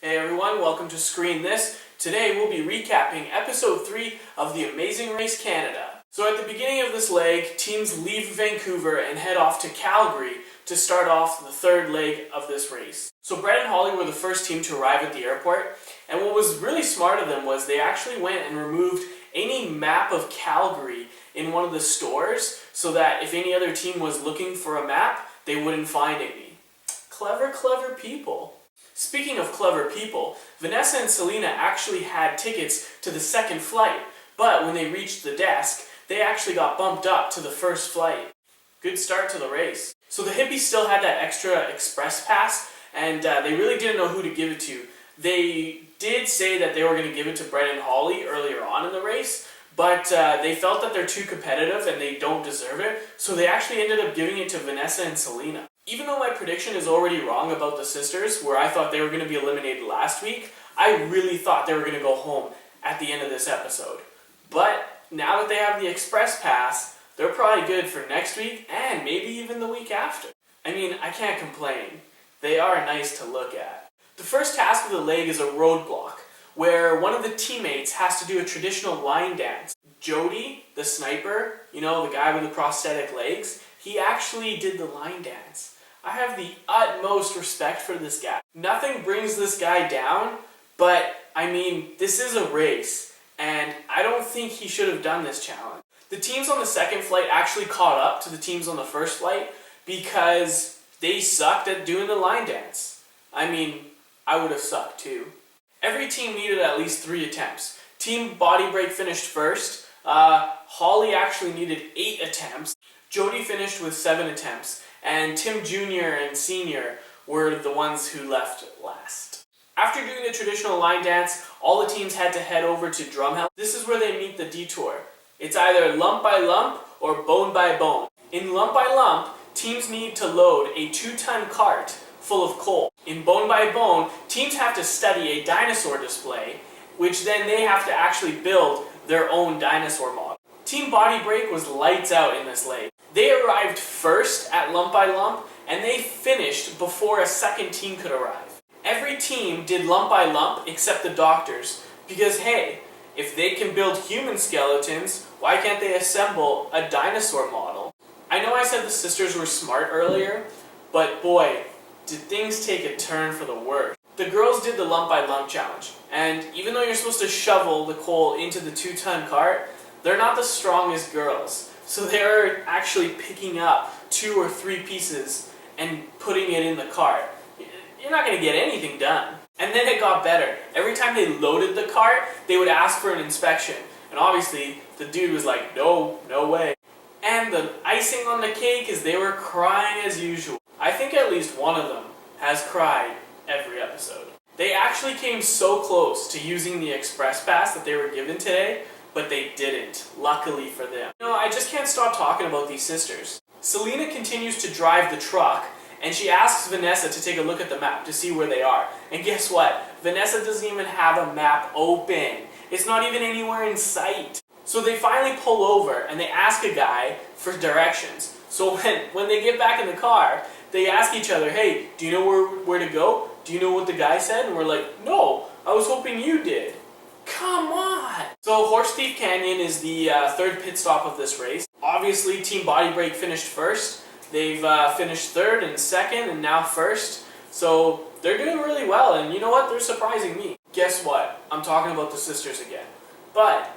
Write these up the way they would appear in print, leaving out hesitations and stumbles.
Hey everyone, welcome to Screen This. Today we'll be recapping episode 3 of The Amazing Race Canada. So at the beginning of this leg, teams leave Vancouver and head off to Calgary to start off the third leg of this race. So Brett and Holly were the first team to arrive at the airport, and what was really smart of them was they actually went and removed any map of Calgary in one of the stores so that if any other team was looking for a map, they wouldn't find any. Clever people. Speaking of clever people, Vanessa and Selena actually had tickets to the second flight, but when they reached the desk, they actually got bumped up to the first flight. Good start to the race. So the hippies still had that extra express pass, and they really didn't know who to give it to. They did say that they were going to give it to Brett and Holly earlier on in the race, but they felt that they're too competitive and they don't deserve it, so they actually ended up giving it to Vanessa and Selena. Even though my prediction is already wrong about the sisters, where I thought they were going to be eliminated last week, I really thought they were going to go home at the end of this episode. But now that they have the Express Pass, they're probably good for next week and maybe even the week after. I mean, I can't complain. They are nice to look at. The first task of the leg is a roadblock, where one of the teammates has to do a traditional line dance. Jody, the sniper, the guy with the prosthetic legs, he actually did the line dance. I have the utmost respect for this guy. Nothing brings this guy down, but I mean, this is a race, and I don't think he should have done this challenge. The teams on the second flight actually caught up to the teams on the first flight because they sucked at doing the line dance. I mean, I would have sucked too. Every team needed at least 3 attempts. Team Body Break finished first. Holly actually needed 8 attempts. Jody finished with 7 attempts. And Tim Jr. and Sr. were the ones who left last. After doing the traditional line dance, all the teams had to head over to Drumheller. This is where they meet the Detour. It's either lump by lump or bone by bone. In lump by lump, teams need to load a 2-ton cart full of coal. In bone by bone, teams have to study a dinosaur display, which then they have to actually build their own dinosaur model. Team Body Break was lights out in this leg. They arrived first at lump by lump, and they finished before a second team could arrive. Every team did lump by lump except the doctors, because hey, if they can build human skeletons, why can't they assemble a dinosaur model? I know I said the sisters were smart earlier, but boy, did things take a turn for the worse. The girls did the lump by lump challenge, and even though you're supposed to shovel the coal into the 2-ton cart, they're not the strongest girls. So they're actually picking up 2 or 3 pieces and putting it in the cart. You're not going to get anything done. And then it got better. Every time they loaded the cart, they would ask for an inspection. And obviously, the dude was like, no way. And the icing on the cake is they were crying as usual. I think at least one of them has cried every episode. They actually came so close to using the Express Pass that they were given today, but they didn't, luckily for them. I just can't stop talking about these sisters. Selena continues to drive the truck, and she asks Vanessa to take a look at the map to see where they are. And guess what? Vanessa doesn't even have a map open. It's not even anywhere in sight. So they finally pull over, and they ask a guy for directions. So when they get back in the car, they ask each other, hey, do you know where to go? Do you know what the guy said? And we're like, no, I was hoping you did. Come on! So Horse Thief Canyon is the third pit stop of this race. Obviously, Team Body Break finished first. They've finished third and second and now first. So they're doing really well, and you know what? They're surprising me. Guess what? I'm talking about the sisters again. But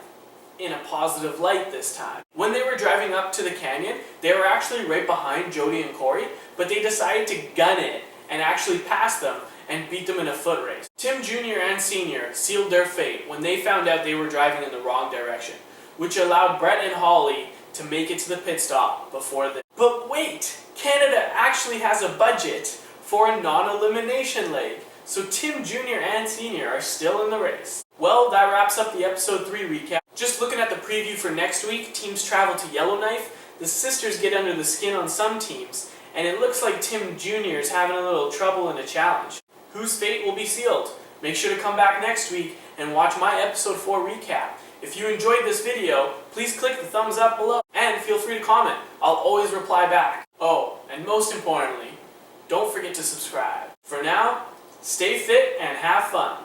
in a positive light this time. When they were driving up to the canyon, they were actually right behind Jody and Corey, but they decided to gun it and actually pass them and beat them in a foot race. Tim Jr. and Sr. sealed their fate when they found out they were driving in the wrong direction, which allowed Brett and Holly to make it to the pit stop before them. But wait! Canada actually has a budget for a non-elimination leg, so Tim Jr. and Sr. are still in the race. Well, that wraps up the episode 3 recap. Just looking at the preview for next week, teams travel to Yellowknife, the sisters get under the skin on some teams, and it looks like Tim Jr. is having a little trouble in a challenge. Whose fate will be sealed? Make sure to come back next week and watch my episode 4 recap. If you enjoyed this video, please click the thumbs up below and feel free to comment. I'll always reply back. Oh, and most importantly, don't forget to subscribe. For now, Stay fit and have fun.